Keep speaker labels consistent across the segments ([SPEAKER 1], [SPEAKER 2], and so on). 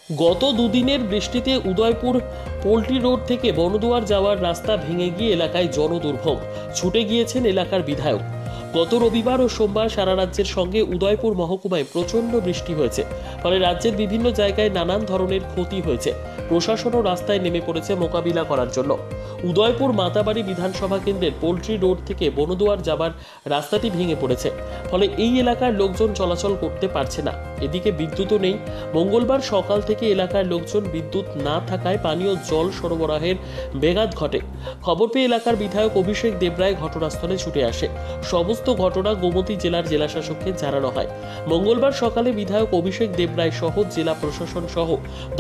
[SPEAKER 1] গত দুদিনের বৃষ্টিতে উদয়পুর পোল্ট্রি রোড থেকে বনদুয়ার যাওয়ার রাস্তা ভেঙে গিয়ে এলাকায় জনদুর্ভোগ। ছুটে গিয়েছেন এলাকার বিধায়ক। গত রবিবার ও সোমবার সারা রাজ্যের সঙ্গে উদয়পুর মহকুমায় প্রচণ্ড বৃষ্টি হয়েছে, ফলে রাজ্যের বিভিন্ন জায়গায় নানান ধরনের ক্ষতি হয়েছে। প্রশাসনও রাস্তায় নেমে পড়েছে মোকাবিলা করার জন্য। উদয়পুর মাতাবাড়ি বিধানসভা কেন্দ্রের পোল্ট্রি রোড থেকে বনদুয়ার যাবার রাস্তাটি ভেঙে পড়েছে, ফলে এই এলাকার লোকজন চলাচল করতে পারছে না। এদিকে বিদ্যুৎও নেই। মঙ্গলবার সকাল থেকে এলাকার লোকজন বিদ্যুৎ না থাকায় পানীয় জল সরবরাহের ব্যাঘাত ঘটে। খবর পেয়ে এলাকার বিধায়ক অভিষেক দেবরায় ঘটনাস্থলে ছুটে আসে। সমস্ত ঘটনা গোমতী জেলার জেলাশাসককে জানানো হয়। মঙ্গলবার সকালে বিধায়ক অভিষেক দেবরায় সহ জেলা প্রশাসন সহ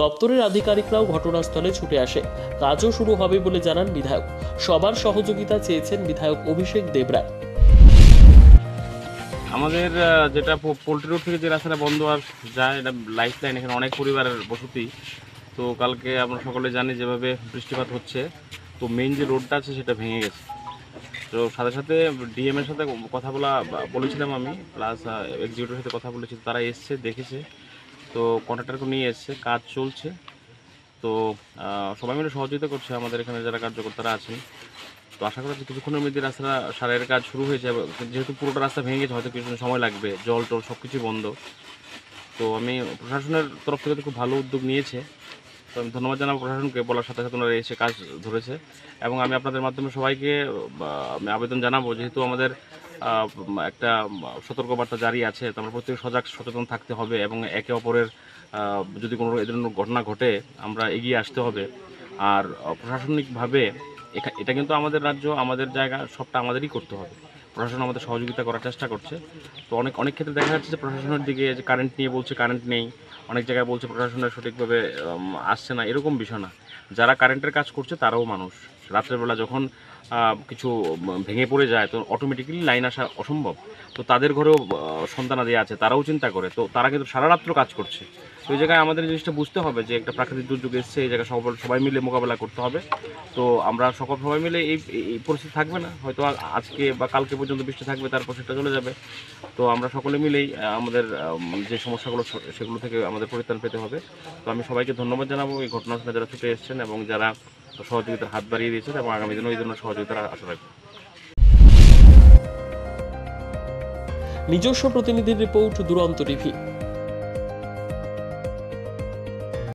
[SPEAKER 1] দপ্তরের আধিকারিকরাও ঘটনাস্থলে ছুটে আসে। কাজও শুরু হবে বলে জানান বিধায়ক। সবার সহযোগিতা চেয়েছেন বিধায়ক অভিষেক দেবরায়।
[SPEAKER 2] আমাদের যেটা পোল্ট্রি রোড থেকে যে রাস্তাটা বন্ধ আর যায়, এটা লাইফ লাইন, এখানে অনেক পরিবারের বসতি। তো কালকে আমরা সকলে জানি যেভাবে বৃষ্টিপাত হচ্ছে, তো মেইন যে রোডটা আছে সেটা ভেঙে গেছে। তো সাথে সাথে ডিএম এর সাথে কথা বলেছিলাম আমি, প্লাস এক্সিকিউটিভের সাথে কথা বলেছি। তারা এসছে, দেখেছে, তো কন্ট্রাক্টরকে নিয়ে এসছে, কাজ চলছে। তো সবাই মিলে সহযোগিতা করছে আমাদের এখানে যারা কার্যকর্তারা আছেন। তো আশা করা যে কিছুক্ষণের মধ্যে রাস্তাটা সারাইয়ের কাজ শুরু হয়েছে। যেহেতু পুরোটা রাস্তা ভেঙে গেছে, হয়তো কিছুদিন সময় লাগবে, জল টল সব কিছুই বন্ধ। তো আমি প্রশাসনের তরফ থেকে তো খুব ভালো উদ্যোগ নিয়েছে। তো আমি ধন্যবাদ জানাবো প্রশাসনকে, বলার সাথে সাথে ওনারা এসে কাজ ধরেছে। এবং আমি আপনাদের মাধ্যমে সবাইকে আমি আবেদন জানাবো, যেহেতু আমাদের একটা সতর্কবার্তা জারি আছে, তো আমরা প্রত্যেকে সচেতন থাকতে হবে এবং একে অপরের যদি কোনো এই ধরনের ঘটনা ঘটে আমরা এগিয়ে আসতে হবে। আর প্রশাসনিকভাবে এটা কিন্তু আমাদের রাজ্য, আমাদের জায়গা, সবটা আমাদেরই করতে হবে। প্রশাসন আমাদের সহযোগিতা করার চেষ্টা করছে। তো অনেক ক্ষেত্রে দেখা যাচ্ছে যে প্রশাসনের দিকে যে কারেন্ট নিয়ে বলছে, কারেন্ট নেই, অনেক জায়গায় বলছে প্রশাসনের সঠিকভাবে আসছে না, এরকম বিষয় না। যারা কারেন্টের কাজ করছে তারাও মানুষ। রাত্রেবেলা যখন কিছু ভেঙে পড়ে যায়, তো অটোমেটিক্যালি লাইন আসা অসম্ভব। তো তাদের ঘরেও সন্তানাদি আছে, তারাও চিন্তা করে, তো তারা কিন্তু সারা রাত্র কাজ করছে। তো এই জায়গায় আমাদের জিনিসটা বুঝতে হবে যে একটা প্রাকৃতিক দুর্যোগ এসছে, এই জায়গায় সবাই মিলে মোকাবেলা করতে হবে। তো আমরা সবাই মিলে এই পরিস্থিতি থাকবে না, হয়তো আজকে বা কালকে পর্যন্ত বৃষ্টি থাকবে, তারপর সেটা চলে যাবে। তো আমরা সকলে মিলেই আমাদের যে সমস্যাগুলো সেগুলো থেকে আমাদের পরিত্রাণ পেতে হবে। তো আমি সবাইকে ধন্যবাদ জানাবো এই ঘটনাস্থলে যারা ছুটে এসেছেন এবং যারা সহযোগিতার হাত বাড়িয়ে দিয়েছেন, এবং আগামী দিনেও এই ধরনের সহযোগিতার আশা রাখবো।
[SPEAKER 1] নিজস্ব প্রতিনিধির রিপোর্ট, দুরন্ত টিভি।